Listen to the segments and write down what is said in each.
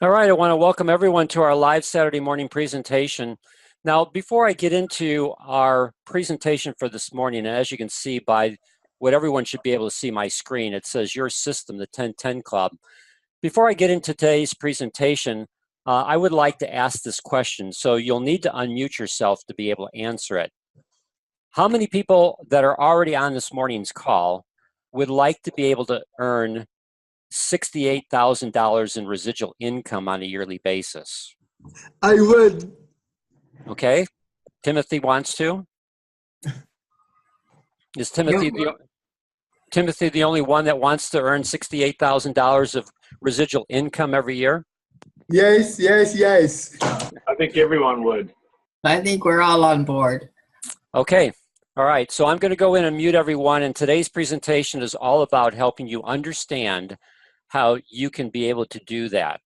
All right, I want to welcome everyone to our live Saturday morning presentation. Now, before I get into our presentation for this morning, and as you can see by what everyone should be able to see my screen, it says your system, the 1010 Club. Before I get into today's presentation, I would like to ask this question, so you'll need to unmute yourself to be able to answer it. How many people that are already on this morning's call would like to be able to earn $68,000 in residual income on a yearly basis? I would. Okay, Timothy wants to. Is Timothy the only one that wants to earn $68,000 of residual income every year? Yes, yes, yes. I think everyone would. I think we're all on board. Okay, all right, so I'm going to go in and mute everyone, and today's presentation is all about helping you understand how you can be able to do that.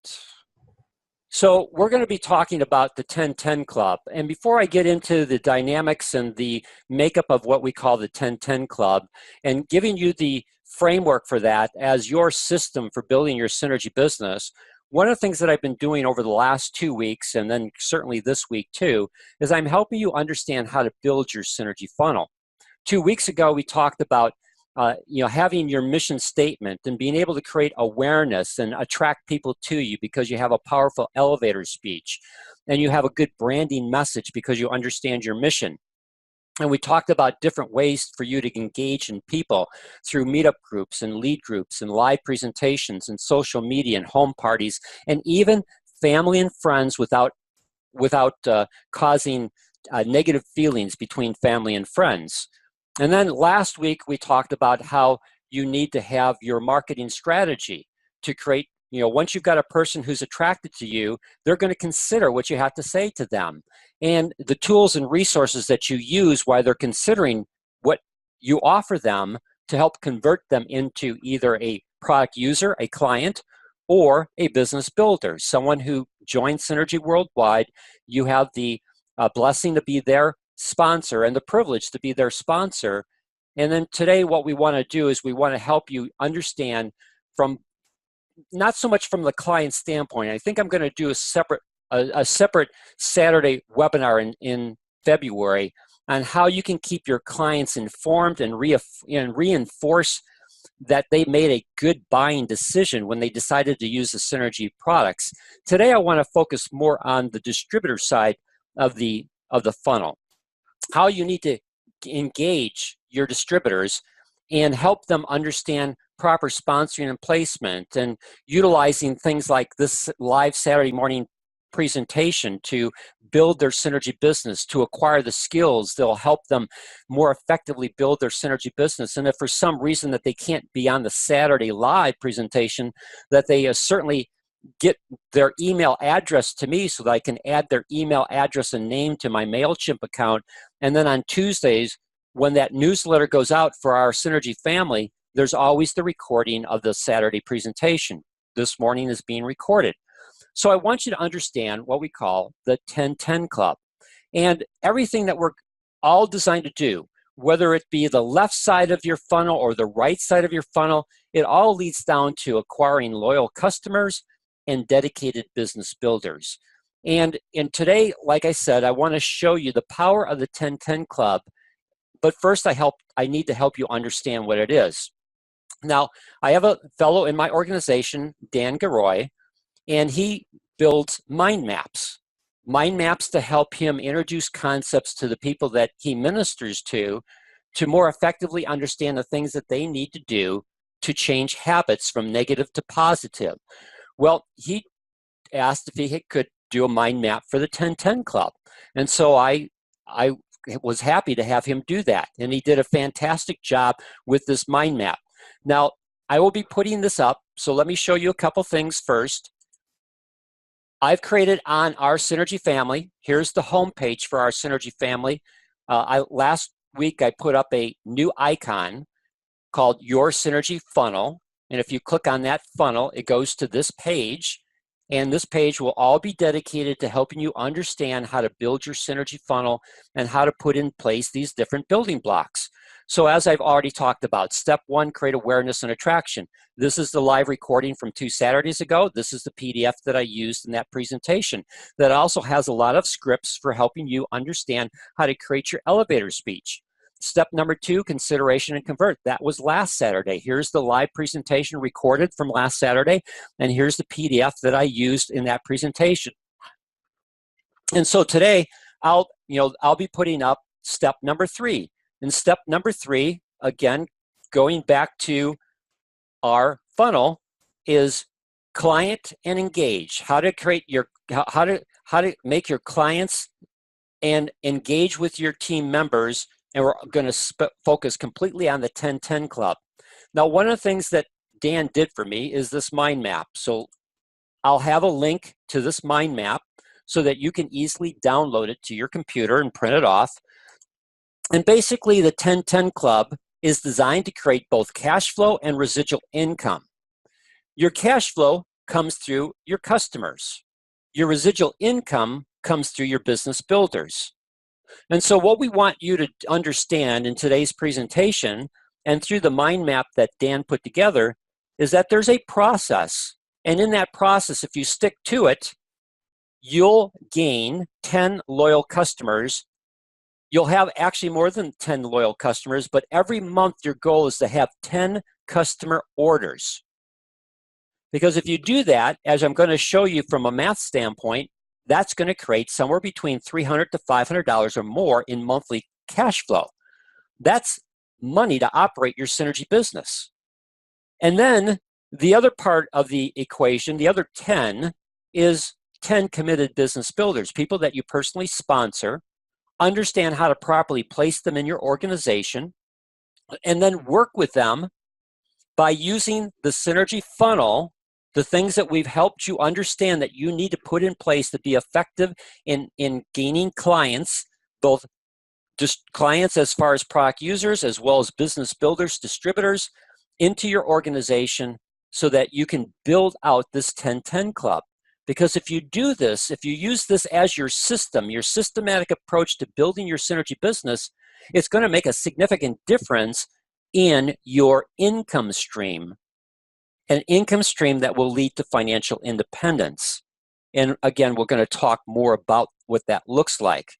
So we're going to be talking about the 1010 Club. And before I get into the dynamics and the makeup of what we call the 1010 Club and giving you the framework for that as your system for building your synergy business, one of the things that I've been doing over the last 2 weeks, and then certainly this week too, is I'm helping you understand how to build your synergy funnel. 2 weeks ago, we talked about having your mission statement and being able to create awareness and attract people to you because you have a powerful elevator speech and you have a good branding message because you understand your mission. And we talked about different ways for you to engage in people through meetup groups and lead groups and live presentations and social media and home parties and even family and friends without causing negative feelings between family and friends. And then last week, we talked about how you need to have your marketing strategy to create, once you've got a person who's attracted to you, they're going to consider what you have to say to them. And the tools and resources that you use while they're considering what you offer them to help convert them into either a product user, a client, or a business builder, someone who joins Synergy Worldwide. You have the blessing to be their sponsor and the privilege to be their sponsor. And then today what we want to do is we want to help you understand from not so much from the client standpoint. I think I'm going to do a separate Saturday webinar in February on how you can keep your clients informed and reinforce that they made a good buying decision when they decided to use the Synergy products. Today I want to focus more on the distributor side of the funnel. How you need to engage your distributors and help them understand proper sponsoring and placement and utilizing things like this live Saturday morning presentation to build their synergy business, to acquire the skills that'll help them more effectively build their synergy business. And if for some reason that they can't be on the Saturday live presentation, that they certainly get their email address to me so that I can add their email address and name to my MailChimp account. And then on Tuesdays, when that newsletter goes out for our Synergy family, there's always the recording of the Saturday presentation. This morning is being recorded. So I want you to understand what we call the 1010 Club. And everything that we're all designed to do, whether it be the left side of your funnel or the right side of your funnel, it all leads down to acquiring loyal customers and dedicated business builders. And today, like I said, I want to show you the power of the 1010 Club. But first, I need to help you understand what it is. Now, I have a fellow in my organization, Dan Garoy, and he builds mind maps. Mind maps to help him introduce concepts to the people that he ministers to more effectively understand the things that they need to do to change habits from negative to positive. Well, he asked if he could do a mind map for the 1010 Club. And so I was happy to have him do that. And he did a fantastic job with this mind map. Now, I will be putting this up. So let me show you a couple things first. I've created on our Synergy family. Here's the home page for our Synergy family. Last week, I put up a new icon called Your Synergy Funnel. And if you click on that funnel, it goes to this page. And this page will all be dedicated to helping you understand how to build your synergy funnel and how to put in place these different building blocks. So as I've already talked about, step one, create awareness and attraction. This is the live recording from 2 Saturdays ago. This is the PDF that I used in that presentation that also has a lot of scripts for helping you understand how to create your elevator speech. Step number 2, consideration and convert. That was last Saturday. Here's the live presentation recorded from last Saturday, and here's the PDF that I used in that presentation. And so today, I'll be putting up step number 3. And step number 3, again, going back to our funnel, is client and engage. How to create your how to make your clients and engage with your team members. And we're going to focus completely on the 10-10 Club. Now, one of the things that Dan did for me is this mind map. So I'll have a link to this mind map so that you can easily download it to your computer and print it off. And basically, the 10-10 Club is designed to create both cash flow and residual income. Your cash flow comes through your customers. Your residual income comes through your business builders. And so what we want you to understand in today's presentation and through the mind map that Dan put together is that there's a process. And in that process, if you stick to it, you'll gain 10 loyal customers. You'll have actually more than 10 loyal customers, but every month your goal is to have 10 customer orders. Because if you do that, as I'm going to show you from a math standpoint, that's going to create somewhere between $300 to $500 or more in monthly cash flow. That's money to operate your Synergy business. And then the other part of the equation, the other 10, is 10 committed business builders, people that you personally sponsor, understand how to properly place them in your organization, and then work with them by using the Synergy funnel, the things that we've helped you understand that you need to put in place to be effective in gaining clients, both just clients as far as product users, as well as business builders, distributors, into your organization so that you can build out this 10-10 Club. Because if you do this, if you use this as your system, your systematic approach to building your Synergy business, it's going to make a significant difference in your income stream. An income stream that will lead to financial independence. And again, we're going to talk more about what that looks like.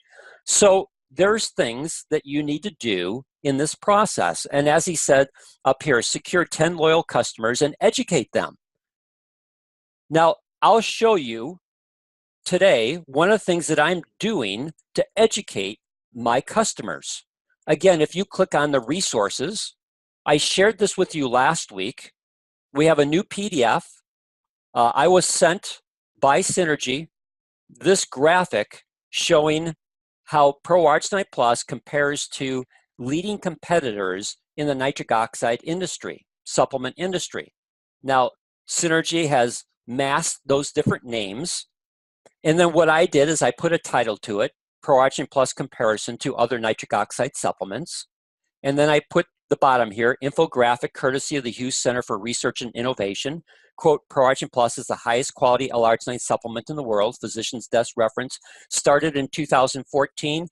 So there's things that you need to do in this process. And as he said up here, secure 10 loyal customers and educate them. Now, I'll show you today one of the things that I'm doing to educate my customers. Again, if you click on the resources, I shared this with you last week. We have a new PDF. I was sent by Synergy this graphic showing how Pro-Arginine Plus compares to leading competitors in the nitric oxide industry, supplement industry. Now, Synergy has masked those different names. And then what I did is I put a title to it, Pro-Arginine Plus comparison to other nitric oxide supplements. And then I put the bottom here, infographic courtesy of the Hughes Center for Research and Innovation. Quote, Pro-Arginine Plus is the highest quality L-arginine supplement in the world. Physician's desk reference. Started in 2014,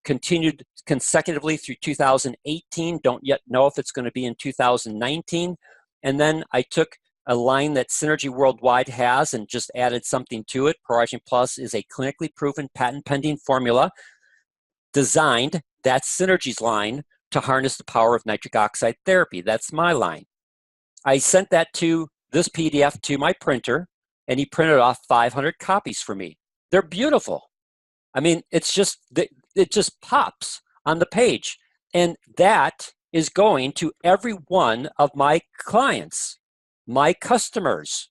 continued consecutively through 2018. Don't yet know if it's going to be in 2019. And then I took a line that Synergy Worldwide has and just added something to it. Pro-Arginine Plus is a clinically proven patent-pending formula designed, that's Synergy's line, to harness the power of nitric oxide therapy. That's my line. I sent this PDF to my printer, and he printed off 500 copies for me. They're beautiful. I mean, it just pops on the page. And that is going to every one of my clients, my customers,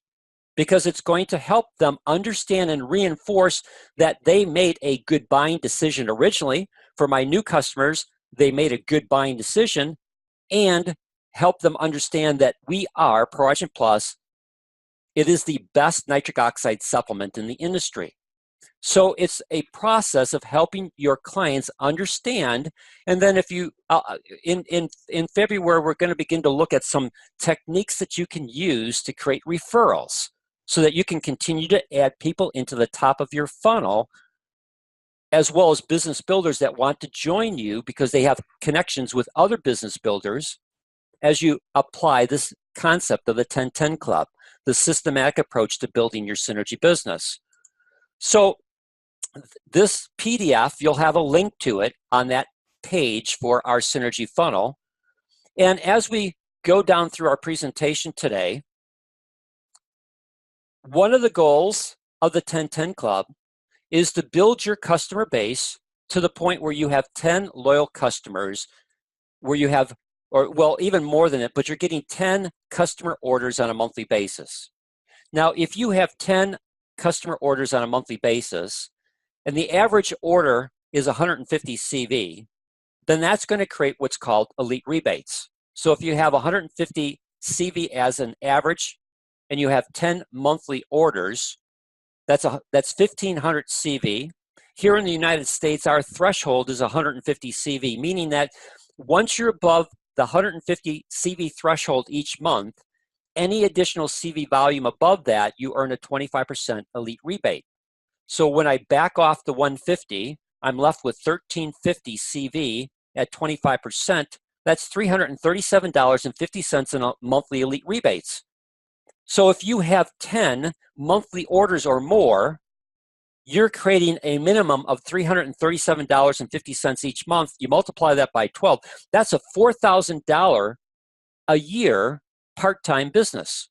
because it's going to help them understand and reinforce that they made a good buying decision originally. For my new customers, they made a good buying decision, and help them understand that we are Pro-Arginine Plus. It is the best nitric oxide supplement in the industry. So it's a process of helping your clients understand. And then if you, in February, we're going to begin to look at some techniques that you can use to create referrals so that you can continue to add people into the top of your funnel as well as business builders that want to join you because they have connections with other business builders, as you apply this concept of the 10-10 Club, the systematic approach to building your synergy business. So this PDF, you'll have a link to it on that page for our synergy funnel. And as we go down through our presentation today, one of the goals of the 10-10 Club is to build your customer base to the point where you have 10 loyal customers, where you have, or well, even more than it, but you're getting 10 customer orders on a monthly basis. Now, if you have 10 customer orders on a monthly basis, and the average order is 150 CV, then that's going to create what's called elite rebates. So if you have 150 CV as an average, and you have 10 monthly orders, that's 1,500 CV. Here in the United States, our threshold is 150 CV, meaning that once you're above the 150 CV threshold each month, any additional CV volume above that, you earn a 25% elite rebate. So when I back off the 150, I'm left with 1,350 CV at 25%. That's $337.50 in a monthly elite rebates. So if you have 10 monthly orders or more, you're creating a minimum of $337.50 each month. You multiply that by 12. That's a $4,000 a year part-time business.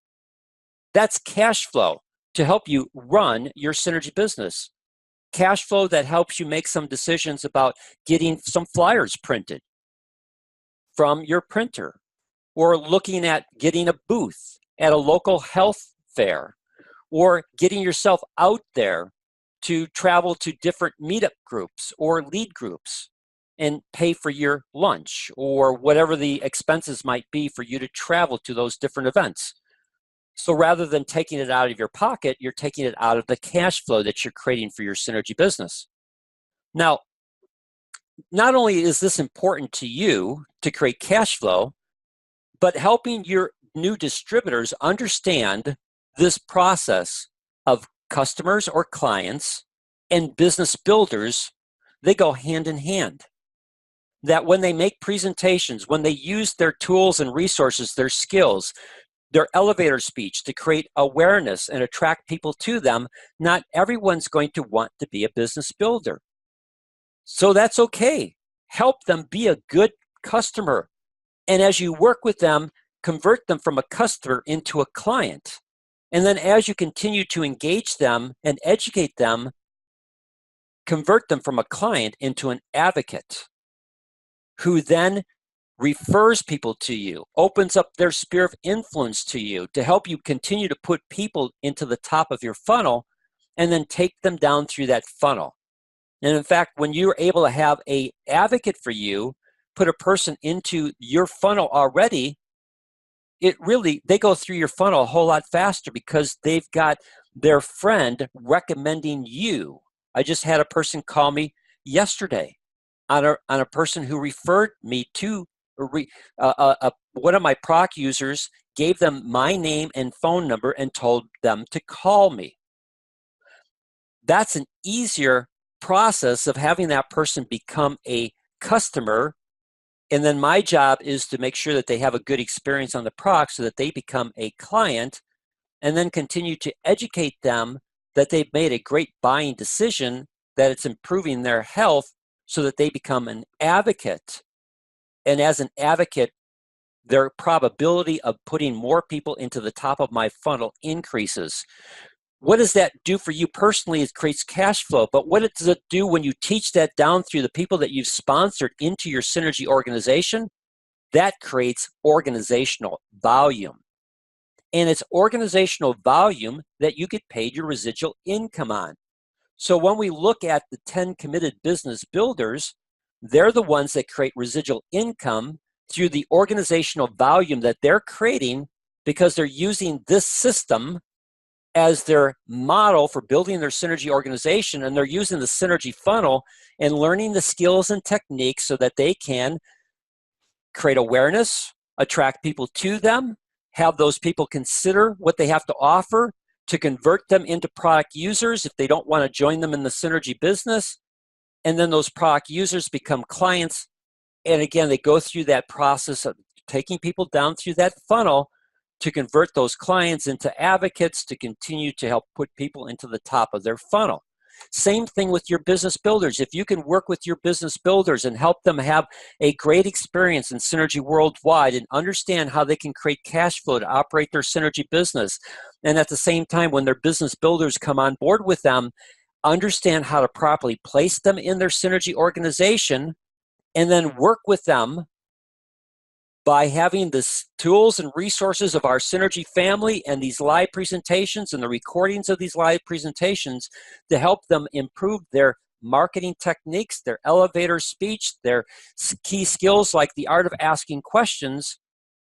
That's cash flow to help you run your synergy business. Cash flow that helps you make some decisions about getting some flyers printed from your printer, or looking at getting a booth at a local health fair, or getting yourself out there to travel to different meetup groups or lead groups and pay for your lunch or whatever the expenses might be for you to travel to those different events. So rather than taking it out of your pocket, you're taking it out of the cash flow that you're creating for your synergy business. Now, not only is this important to you to create cash flow, but helping your new distributors understand this process of customers or clients and business builders, they go hand in hand. That when they make presentations, when they use their tools and resources, their skills, their elevator speech to create awareness and attract people to them, not everyone's going to want to be a business builder. So that's okay. Help them be a good customer. And as you work with them, convert them from a customer into a client. And then as you continue to engage them and educate them, convert them from a client into an advocate who then refers people to you, opens up their sphere of influence to you to help you continue to put people into the top of your funnel and then take them down through that funnel. And in fact, when you're able to have an advocate for you, put a person into your funnel already, they go through your funnel a whole lot faster because they've got their friend recommending you. I just had a person call me yesterday on a person who referred me to one of my PROC users, gave them my name and phone number and told them to call me. That's an easier process of having that person become a customer. And then my job is to make sure that they have a good experience on the PROC so that they become a client, and then continue to educate them that they've made a great buying decision, that it's improving their health so that they become an advocate. And as an advocate, their probability of putting more people into the top of my funnel increases. What does that do for you personally? It creates cash flow. But what does it do when you teach that down through the people that you've sponsored into your synergy organization? That creates organizational volume. And it's organizational volume that you get paid your residual income on. So when we look at the 10 committed business builders, they're the ones that create residual income through the organizational volume that they're creating because they're using this system as their model for building their synergy organization, and they're using the synergy funnel and learning the skills and techniques so that they can create awareness, attract people to them, have those people consider what they have to offer, to convert them into product users if they don't want to join them in the synergy business, and then those product users become clients. And again, they go through that process of taking people down through that funnel to convert those clients into advocates to continue to help put people into the top of their funnel. Same thing with your business builders. If you can work with your business builders and help them have a great experience in Synergy Worldwide and understand how they can create cash flow to operate their Synergy business, and at the same time, when their business builders come on board with them, understand how to properly place them in their Synergy organization, and then work with them by having the tools and resources of our Synergy family and these live presentations and the recordings of these live presentations to help them improve their marketing techniques, their elevator speech, their key skills like the art of asking questions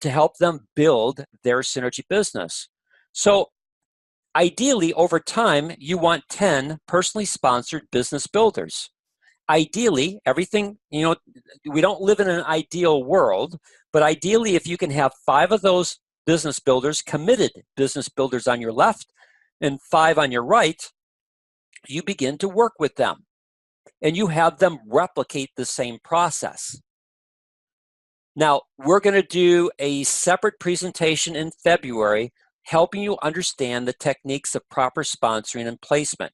to help them build their Synergy business. So ideally, over time, you want 10 personally sponsored business builders. Ideally, everything, we don't live in an ideal world, but ideally, if you can have 5 of those business builders, committed business builders on your left and 5 on your right, you begin to work with them and you have them replicate the same process. Now, we're going to do a separate presentation in February helping you understand the techniques of proper sponsoring and placement.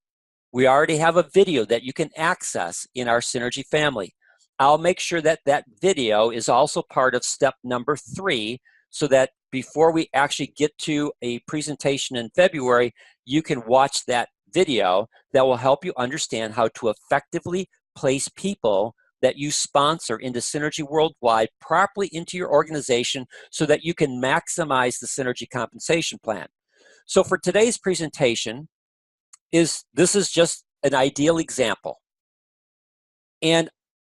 We already have a video that you can access in our Synergy family. I'll make sure that that video is also part of step number 3 so that before we actually get to a presentation in February, you can watch that video that will help you understand how to effectively place people that you sponsor into Synergy Worldwide properly into your organization so that you can maximize the Synergy compensation plan. So for today's presentation, this is just an ideal example. And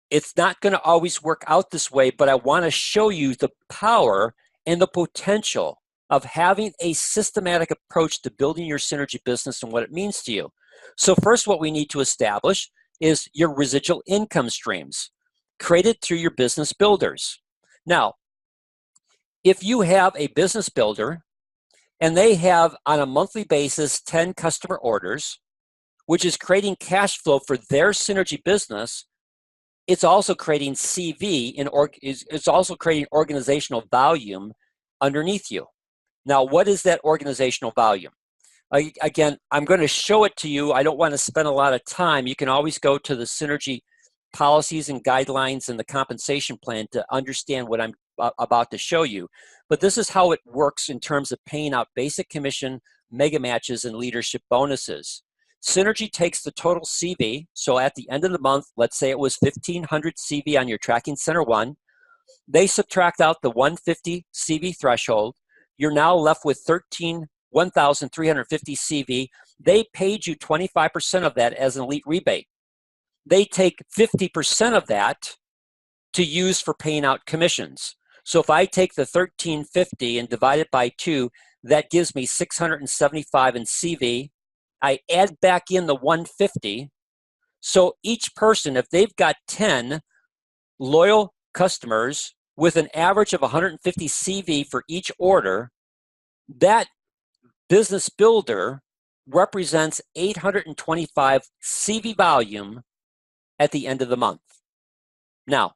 it's not going to always work out this way, but I want to show you the power and the potential of having a systematic approach to building your Synergy business and what it means to you. So first, what we need to establish is your residual income streams created through your business builders. Now, if you have a business builder and they have on a monthly basis 10 customer orders, which is creating cash flow for their Synergy business, it's also creating CV, it's also creating organizational volume underneath you. Now, what is that organizational volume? Again, I'm going to show it to you. I don't want to spend a lot of time. You can always go to the Synergy policies and guidelines and the compensation plan to understand what I'm about to show you. But this is how it works in terms of paying out basic commission, mega matches, and leadership bonuses. Synergy takes the total CV. So at the end of the month, let's say it was 1,500 CV on your Tracking Center 1. They subtract out the 150 CV threshold. You're now left with 1,350 CV. They paid you 25% of that as an elite rebate. They take 50% of that to use for paying out commissions. So if I take the 1,350 and divide it by 2, that gives me 675 in CV. I add back in the 150. So each person, if they've got 10 loyal customers with an average of 150 CV for each order, that business builder represents 825 CV volume at the end of the month. Now,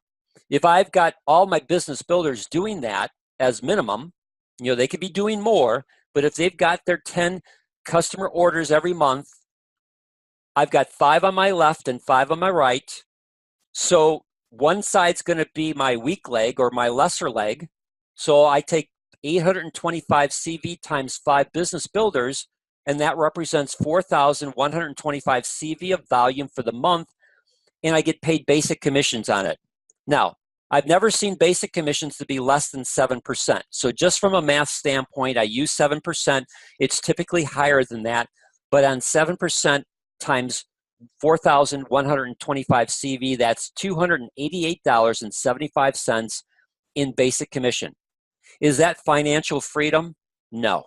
if I've got all my business builders doing that as minimum, they could be doing more, but if they've got their 10 customer orders every month, I've got 5 on my left and 5 on my right. So one side's going to be my weak leg or my lesser leg. So I take 825 CV times 5 business builders, and that represents 4,125 CV of volume for the month, and I get paid basic commissions on it. Now, I've never seen basic commissions to be less than 7%. So just from a math standpoint, I use 7%. It's typically higher than that, but on 7% times 4,125 CV, that's $288.75 in basic commission. Is that financial freedom? No.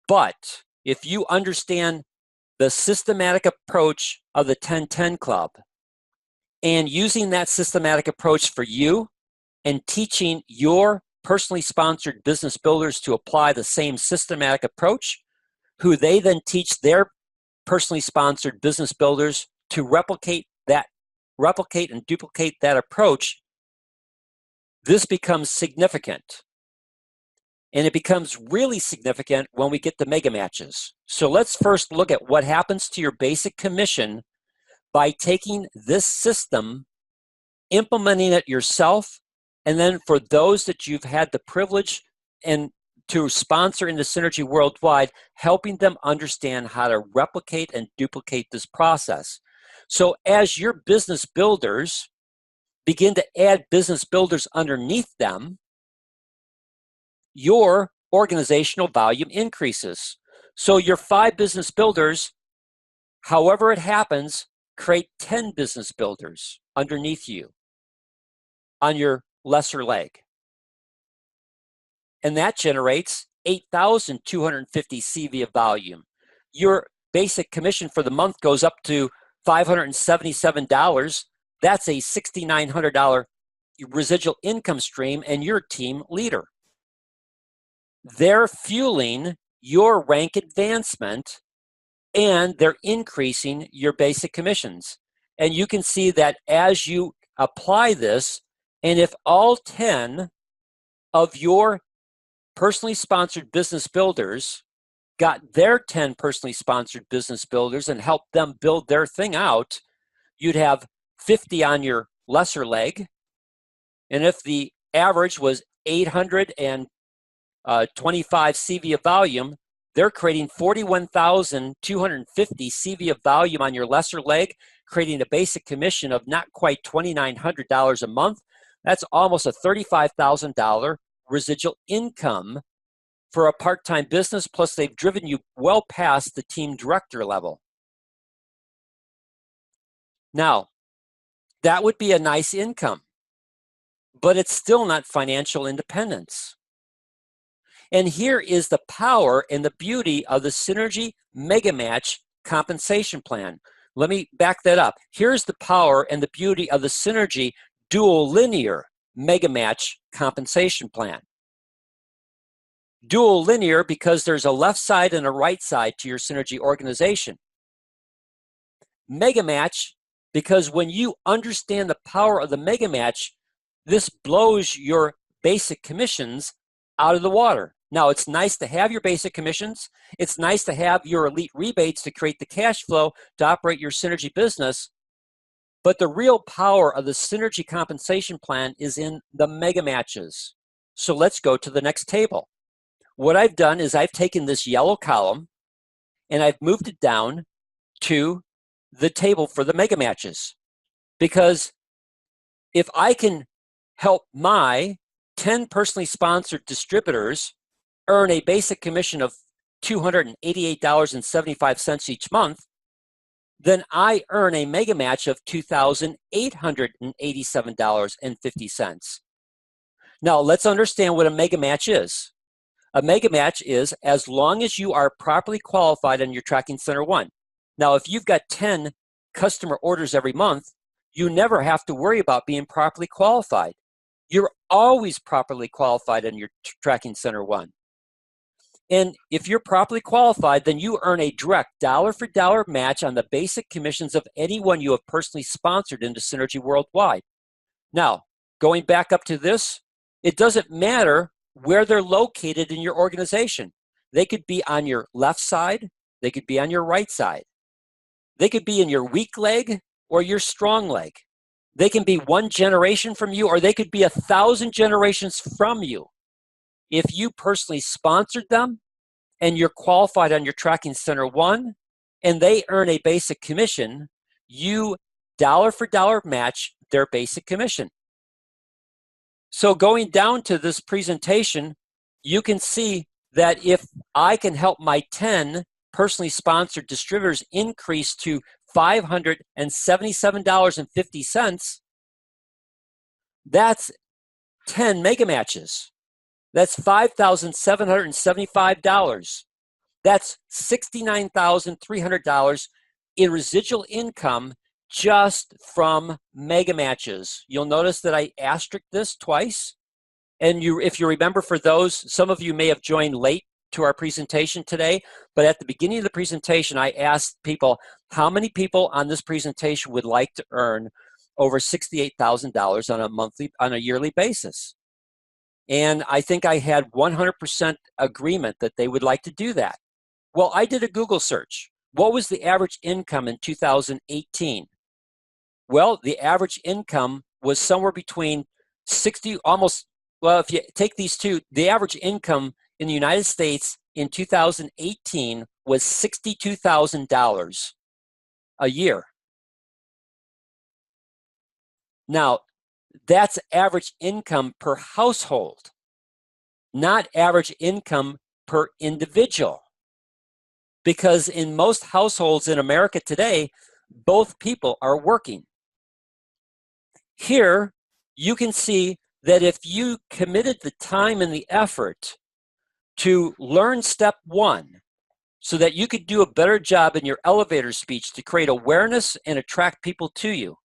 But if you understand the systematic approach of the 10-10 Club and using that systematic approach for you and teaching your personally sponsored business builders to apply the same systematic approach, who they then teach their personally sponsored business builders to replicate and duplicate that approach, this becomes significant. And it becomes really significant when we get to mega matches. So let's first look at what happens to your basic commission by taking this system, implementing it yourself, and then for those that you've had the privilege and to sponsor into Synergy Worldwide, helping them understand how to replicate and duplicate this process. So as your business builders begin to add business builders underneath them, your organizational volume increases. So your 5 business builders, however it happens, create 10 business builders underneath you on your lesser leg. And that generates 8,250 CV of volume. Your basic commission for the month goes up to $577. That's a $6,900 residual income stream, and you're a team leader. They're fueling your rank advancement, and they're increasing your basic commissions. And you can see that as you apply this, and if all 10 of your personally sponsored business builders got their 10 personally sponsored business builders and helped them build their thing out, you'd have 50 on your lesser leg. And if the average was 825 CV of volume, they're creating 41,250 CV of volume on your lesser leg, creating a basic commission of not quite $2,900 a month. That's almost a $35,000 residual income for a part-time business, plus they've driven you well past the team director level. Now, that would be a nice income, but it's still not financial independence. And here is the power and the beauty of the Synergy Mega Match compensation plan. Let me back that up. Here's the power and the beauty of the Synergy Dual Linear Mega Match compensation plan. Dual linear because there's a left side and a right side to your Synergy organization. Mega Match because when you understand the power of the Mega Match, this blows your basic commissions out of the water. Now, it's nice to have your basic commissions. It's nice to have your elite rebates to create the cash flow to operate your Synergy business. But the real power of the Synergy compensation plan is in the mega matches. So let's go to the next table. What I've done is I've taken this yellow column and I've moved it down to the table for the mega matches. Because if I can help my 10 personally sponsored distributors earn a basic commission of $288.75 each month, then I earn a mega match of $2,887.50. Now, let's understand what a mega match is. A mega match is as long as you are properly qualified on your Tracking Center 1. Now, if you've got 10 customer orders every month, you never have to worry about being properly qualified. You're always properly qualified on your Tracking Center 1. And if you're properly qualified, then you earn a direct dollar-for-dollar match on the basic commissions of anyone you have personally sponsored into Synergy Worldwide. Now, going back up to this, it doesn't matter where they're located in your organization. They could be on your left side. They could be on your right side. They could be in your weak leg or your strong leg. They can be one generation from you, or they could be 1,000 generations from you. If you personally sponsored them and you're qualified on your Tracking Center 1 and they earn a basic commission, you dollar for dollar match their basic commission. So going down to this presentation, you can see that if I can help my 10 personally sponsored distributors increase to $577.50, that's 10 mega matches. That's $5,775. That's $69,300 in residual income just from mega matches. You'll notice that I asterisked this twice. And if you remember, for those, some of you may have joined late to our presentation today, but at the beginning of the presentation, I asked people, how many people on this presentation would like to earn over $68,000 on a yearly basis? And I think I had 100% agreement that they would like to do that. Well, I did a Google search. What was the average income in 2018? Well, the average income was somewhere between 60, almost, well, if you take these two, the average income in the United States in 2018 was $62,000 a year. Now, that's average income per household, not average income per individual. Because in most households in America today, both people are working. Here, you can see that if you committed the time and the effort to learn step one so that you could do a better job in your elevator speech to create awareness and attract people to you,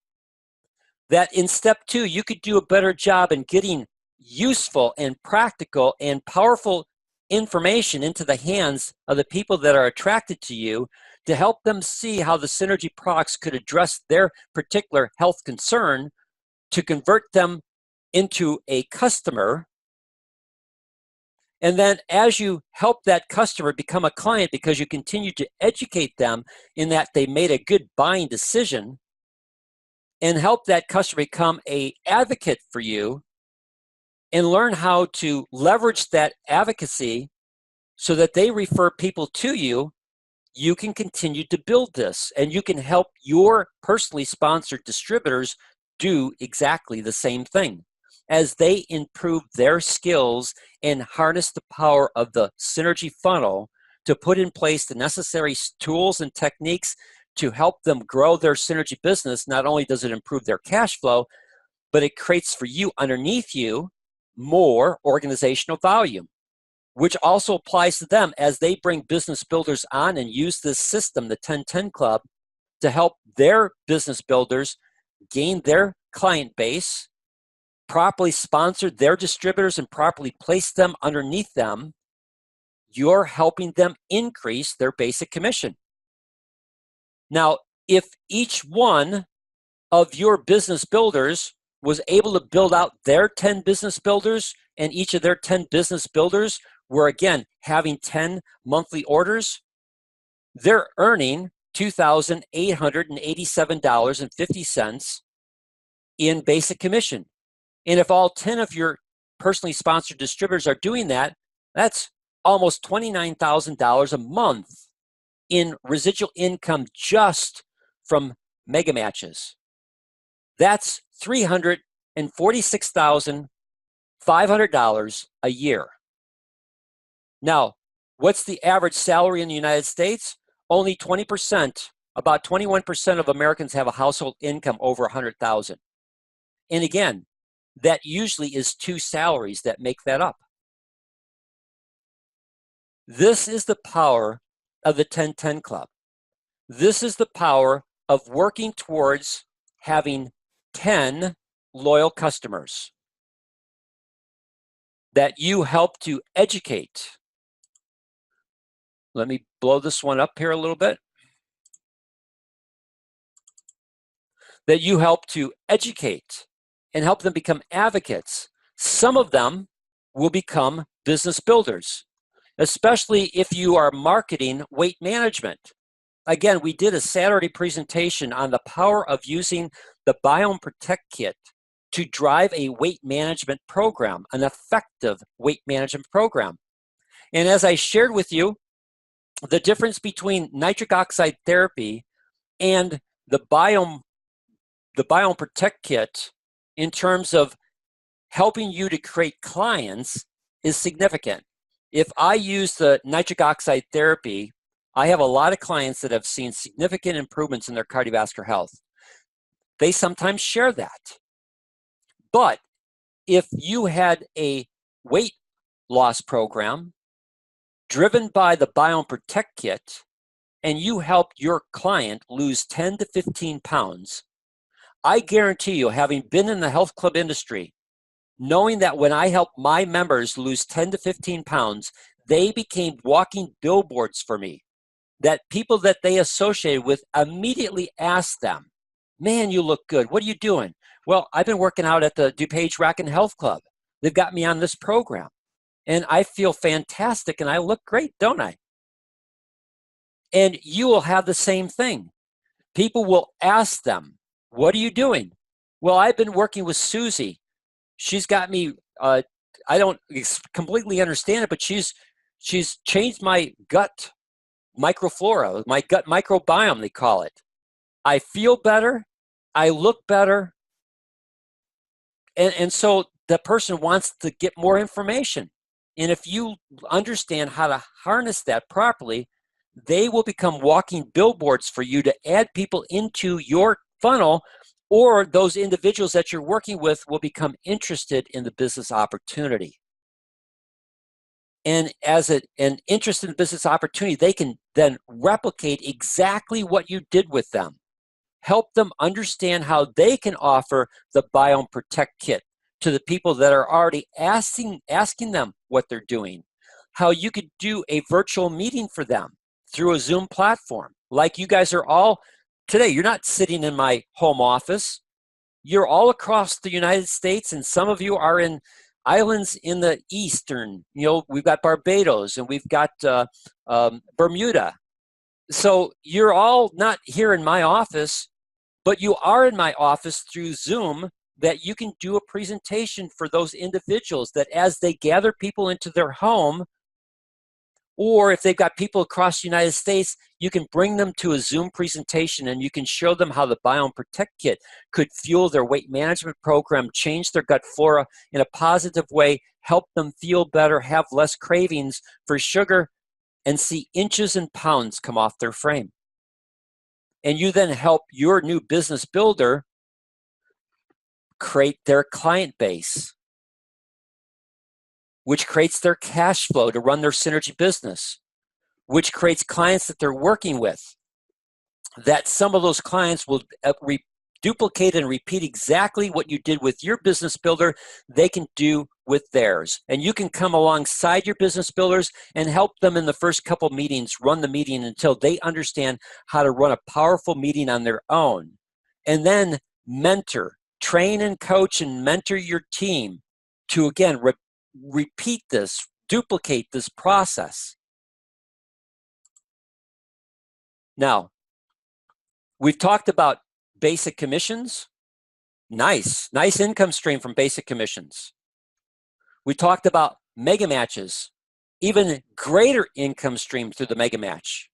that in step two, you could do a better job in getting useful and practical and powerful information into the hands of the people that are attracted to you to help them see how the Synergy products could address their particular health concern, to convert them into a customer. And then as you help that customer become a client because you continue to educate them in that they made a good buying decision, and help that customer become an advocate for you and learn how to leverage that advocacy so that they refer people to you, you can continue to build this, and you can help your personally sponsored distributors do exactly the same thing as they improve their skills and harness the power of the Synergy funnel to put in place the necessary tools and techniques to help them grow their Synergy business. Not only does it improve their cash flow, but it creates for you underneath you more organizational volume, which also applies to them as they bring business builders on and use this system, the 1010 Club, to help their business builders gain their client base, properly sponsor their distributors, and properly place them underneath them. You're helping them increase their basic commission. Now, if each one of your business builders was able to build out their 10 business builders, and each of their 10 business builders were, again, having 10 monthly orders, they're earning $2,887.50 in basic commission. And if all 10 of your personally sponsored distributors are doing that, that's almost $29,000 a month in residual income just from mega matches. That's $346,500 a year. Now, what's the average salary in the United States? Only 20%, about 21% of Americans have a household income over $100,000. And again, that usually is 2 salaries that make that up. This is the power of the 1010 Club. This is the power of working towards having 10 loyal customers that you help to educate. Let me blow this one up here a little bit. That you help to educate and help them become advocates. Some of them will become business builders, especially if you are marketing weight management. Again, we did a Saturday presentation on the power of using the Biome Protect Kit to drive a weight management program, an effective weight management program. And as I shared with you, the difference between nitric oxide therapy and the Biome Protect Kit in terms of helping you to create clients is significant. If I use the nitric oxide therapy, I have a lot of clients that have seen significant improvements in their cardiovascular health. They sometimes share that. But if you had a weight loss program driven by the Biome Protect Kit, and you helped your client lose 10 to 15 pounds, I guarantee you, having been in the health club industry, knowing that when I help my members lose 10 to 15 pounds, they became walking billboards for me, that people that they associated with immediately asked them, man, you look good. What are you doing? Well, I've been working out at the DuPage Rock and Health Club. They've got me on this program. And I feel fantastic and I look great, don't I? And you will have the same thing. People will ask them, what are you doing? Well, I've been working with Susie. She's got me, I don't completely understand it, but she's changed my gut microflora, my gut microbiome, they call it. I feel better. I look better. And so the person wants to get more information. And if you understand how to harness that properly, they will become walking billboards for you to add people into your funnel, or those individuals that you're working with will become interested in the business opportunity. And as an interest in business opportunity, they can then replicate exactly what you did with them. Help them understand how they can offer the Biome Protect Kit to the people that are already asking them what they're doing. How you could do a virtual meeting for them through a Zoom platform. Like you guys are all today, you're not sitting in my home office. You're all across the United States, and some of you are in islands in the eastern, we've got Barbados and we've got Bermuda. So you're all not here in my office, but you are in my office through Zoom, that you can do a presentation for those individuals that as they gather people into their home, or if they've got people across the United States, you can bring them to a Zoom presentation and you can show them how the Biome Protect Kit could fuel their weight management program, change their gut flora in a positive way, help them feel better, have less cravings for sugar, and see inches and pounds come off their frame. And you then help your new business builder create their client base, which creates their cash flow to run their synergy business, which creates clients that they're working with, that some of those clients will duplicate and repeat exactly what you did with your business builder, they can do with theirs. And you can come alongside your business builders and help them in the first couple meetings, run the meeting until they understand how to run a powerful meeting on their own. And then mentor, train and coach and mentor your team to, again, repeat this, duplicate this process. Now, we've talked about basic commissions. Nice income stream from basic commissions. We talked about mega matches, even greater income stream through the mega match.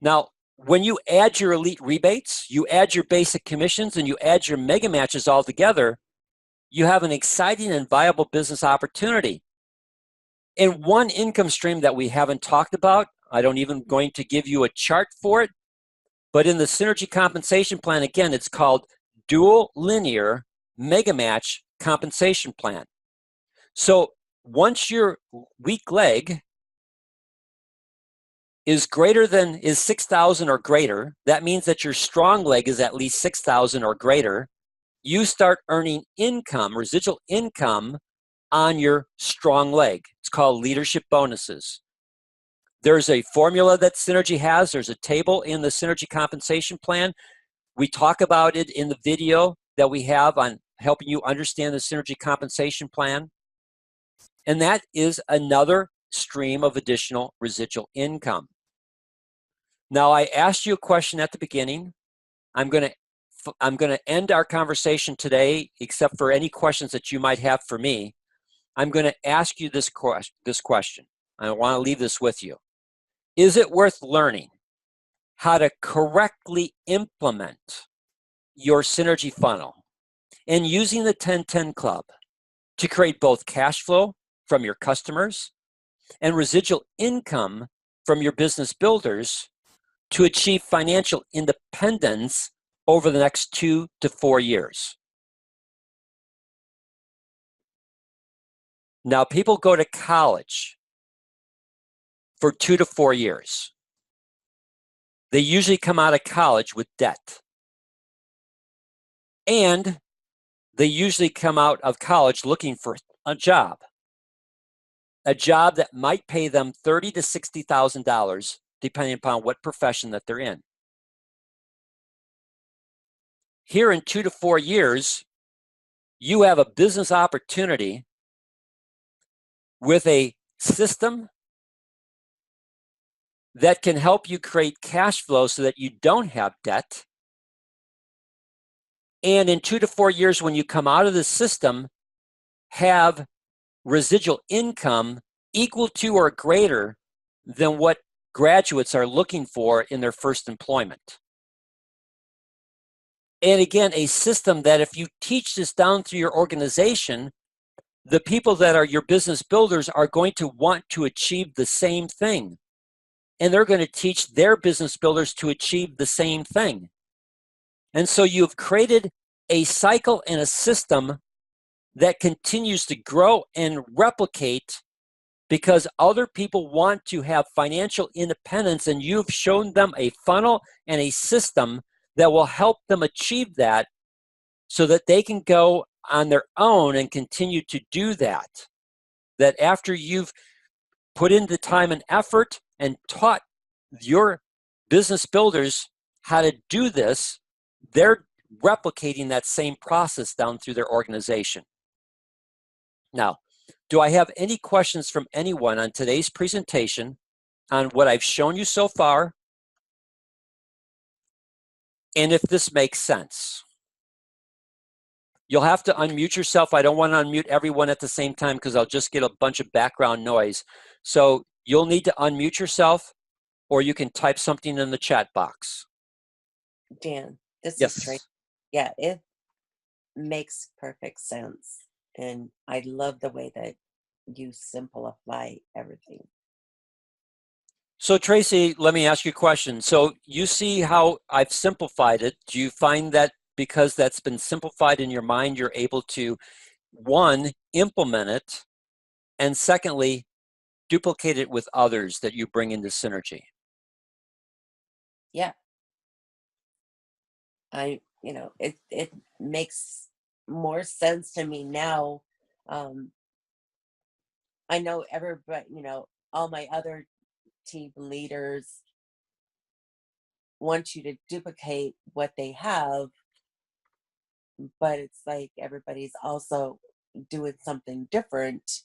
Now, when you add your elite rebates, you add your basic commissions, and you add your mega matches all together, you have an exciting and viable business opportunity. And one income stream that we haven't talked about, I don't even going to give you a chart for it, but in the Synergy Compensation Plan, again, it's called Dual Linear Mega Match Compensation Plan. So once your weak leg is 6,000 or greater, that means that your strong leg is at least 6,000 or greater. You start earning income, residual income, on your strong leg. It's called leadership bonuses. There's a formula that Synergy has. There's a table in the Synergy Compensation Plan. We talk about it in the video that we have on helping you understand the Synergy Compensation Plan. And that is another stream of additional residual income. Now, I asked you a question at the beginning. I'm going to end our conversation today, except for any questions that you might have for me. I'm going to ask you this question. I want to leave this with you. Is it worth learning how to correctly implement your synergy funnel and using the 10-10 Club to create both cash flow from your customers and residual income from your business builders to achieve financial independence over the next 2 to 4 years? Now, people go to college for 2 to 4 years. They usually come out of college with debt. And they usually come out of college looking for a job. a job that might pay them $30,000 to $60,000, depending upon what profession that they're in. Here in 2 to 4 years, you have a business opportunity with a system that can help you create cash flow so that you don't have debt. And in 2 to 4 years, when you come out of the system, have residual income equal to or greater than what graduates are looking for in their first employment. And again, a system that if you teach this down through your organization, the people that are your business builders are going to want to achieve the same thing. And they're going to teach their business builders to achieve the same thing. And so you've created a cycle and a system that continues to grow and replicate because other people want to have financial independence, and you've shown them a funnel and a system that will help them achieve that so that they can go on their own and continue to do that. That after you've put in the time and effort and taught your business builders how to do this, they're replicating that same process down through their organization. Now, do I have any questions from anyone on today's presentation on what I've shown you so far? And if this makes sense? You'll have to unmute yourself. I don't want to unmute everyone at the same time because I'll just get a bunch of background noise. So you'll need to unmute yourself, or you can type something in the chat box. Dan, this Yes. is Tracy. Yeah, it makes perfect sense. And I love the way that you simplify everything. So Tracy, let me ask you a question. So you see how I've simplified it. Do you find that because that's been simplified in your mind, you're able to, one, implement it, and secondly, duplicate it with others that you bring into synergy? Yeah. It makes more sense to me now. I know everybody, all my other team leaders want you to duplicate what they have, but it's like everybody's also doing something different.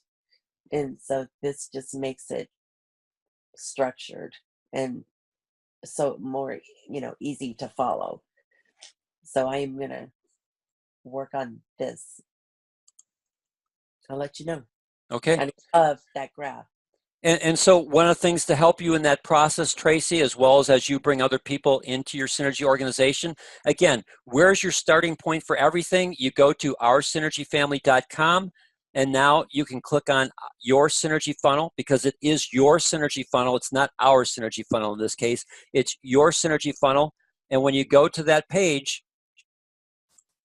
And so this just makes it structured and so more, easy to follow. So I am going to work on this. I'll let you know. Okay. And I love that graph. And so one of the things to help you in that process, Tracy, as well as you bring other people into your Synergy organization, again, where's your starting point for everything? You go to oursynergyfamily.com, and now you can click on your Synergy funnel because it is your Synergy funnel. It's not our Synergy funnel in this case. It's your Synergy funnel. And when you go to that page,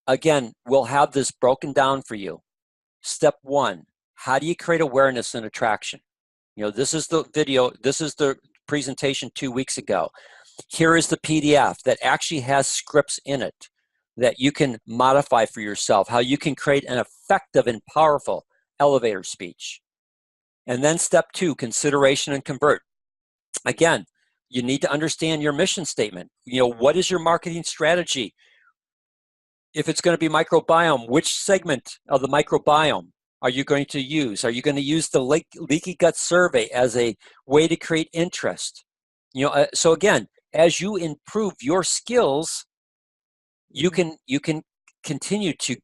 again, we'll have this broken down for you. Step one, how do you create awareness and attraction? This is the video, this is the presentation 2 weeks ago. Here is the PDF that actually has scripts in it that you can modify for yourself, how you can create an effective and powerful elevator speech. And then step two, consideration and convert. Again, you need to understand your mission statement. What is your marketing strategy? If it's going to be microbiome, which segment of the microbiome are you going to use? Are you going to use the leaky gut survey as a way to create interest? So again, as you improve your skills, you can continue to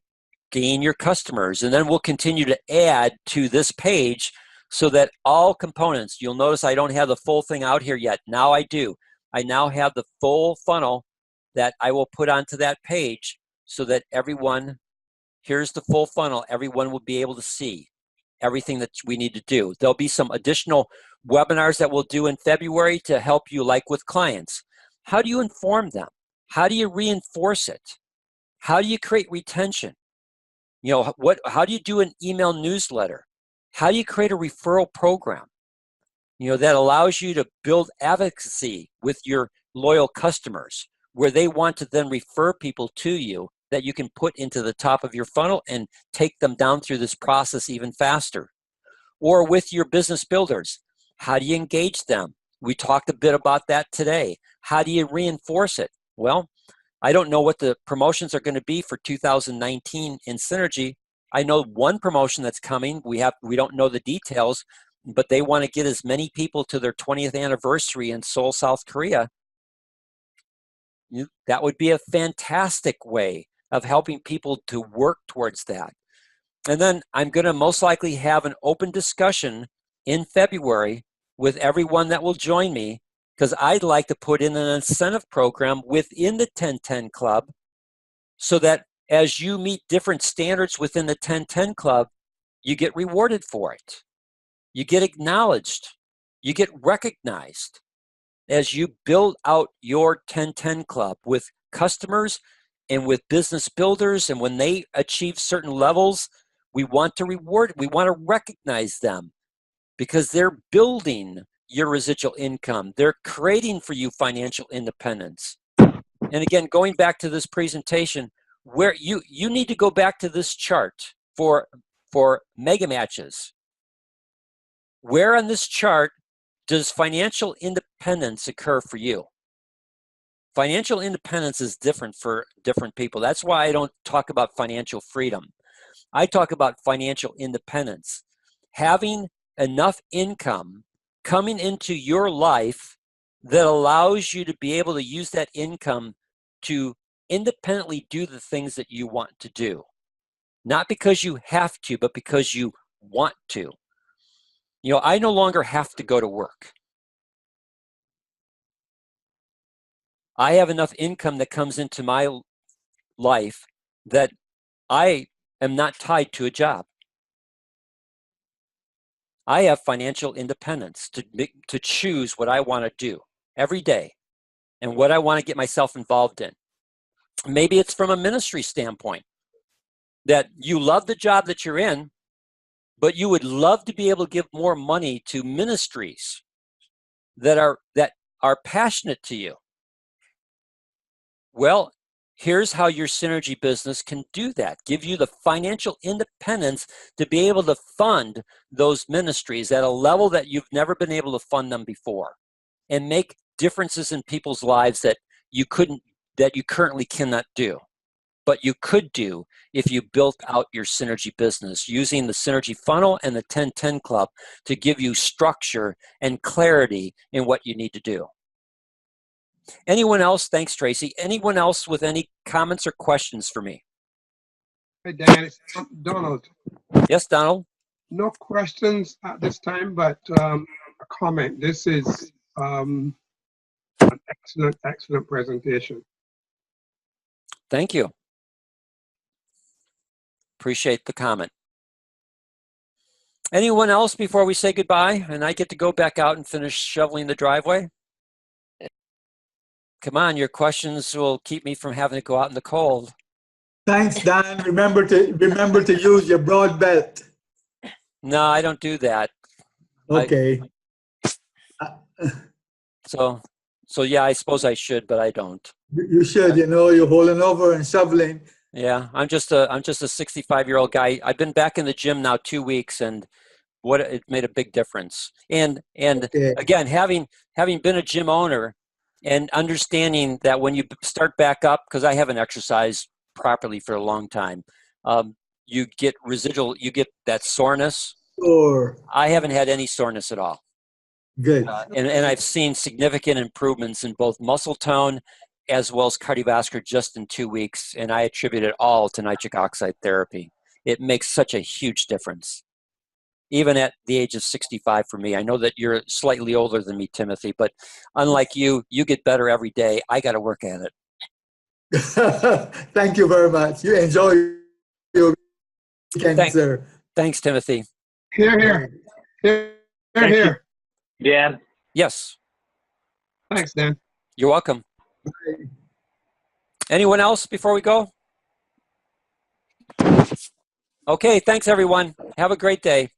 gain your customers, and then we'll continue to add to this page so that all components, you'll notice I don't have the full thing out here yet. Now I do. I now have the full funnel that I will put onto that page so that everyone, here's the full funnel, everyone will be able to see everything that we need to do. There'll be some additional webinars that we'll do in February to help you, like with clients. How do you inform them? How do you reinforce it? How do you create retention? How do you do an email newsletter? How do you create a referral program, that allows you to build advocacy with your loyal customers, where they want to then refer people to you that you can put into the top of your funnel and take them down through this process even faster? or with your business builders. How do you engage them? We talked a bit about that today. How do you reinforce it? Well, I don't know what the promotions are going to be for 2019 in Synergy. I know one promotion that's coming. We don't know the details, but they want to get as many people to their 20th anniversary in Seoul, South Korea. That would be a fantastic way of helping people to work towards that. And then I'm going to most likely have an open discussion in February with everyone that will join me, because I'd like to put in an incentive program within the 1010 Club so that as you meet different standards within the 1010 Club, you get rewarded for it. You get acknowledged. You get recognized as you build out your 1010 Club with customers and with business builders. And when they achieve certain levels, we want to reward, we want to recognize them because they're building your residual income. They're creating for you financial independence. And again, going back to this presentation, where you need to go back to this chart for mega matches. Where on this chart does financial independence occur for you? Financial independence is different for different people. That's why I don't talk about financial freedom. I talk about financial independence. Having enough income coming into your life that allows you to be able to use that income to independently do the things that you want to do. Not because you have to, but because you want to. You know, I no longer have to go to work. I have enough income that comes into my life that I am not tied to a job. I have financial independence to choose what I want to do every day and what I want to get myself involved in. Maybe it's from a ministry standpoint that you love the job that you're in, but you would love to be able to give more money to ministries that are passionate to you. Well, here's how your Synergy business can do that. Give you the financial independence to be able to fund those ministries at a level that you've never been able to fund them before, and make differences in people's lives that you currently cannot do, but you could do if you built out your Synergy business using the Synergy funnel and the 1010 Club to give you structure and clarity in what you need to do. Anyone else? Thanks, Tracy. Anyone else with any comments or questions for me? Hey, Dan, it's Donald. Yes, Donald? No questions at this time, but a comment. This is an excellent presentation. Thank you. Appreciate the comment. Anyone else before we say goodbye and I get to go back out and finish shoveling the driveway? Come on, your questions will keep me from having to go out in the cold. Thanks, Dan. Remember to use your broad belt. No, I don't do that. Okay. So yeah, I suppose I should, but I don't. You should, you're holding over and shoveling. Yeah, I'm just a 65-year-old guy. I've been back in the gym now 2 weeks, and it made a big difference. And Okay. again, having been a gym owner and understanding that when you start back up, because I haven't exercised properly for a long time, you get that soreness. Sure. I haven't had any soreness at all. Good. And I've seen significant improvements in both muscle tone as well as cardiovascular just in 2 weeks, and I attribute it all to nitric oxide therapy. It makes such a huge difference. Even at the age of 65 for me. I know that you're slightly older than me, Timothy, but unlike you get better every day. I got to work at it. Thank you very much. You enjoy your weekend, sir. Thanks, Timothy. Here. Dan? Yes. Thanks, Dan. You're welcome. Anyone else before we go? Okay, thanks everyone. Have a great day.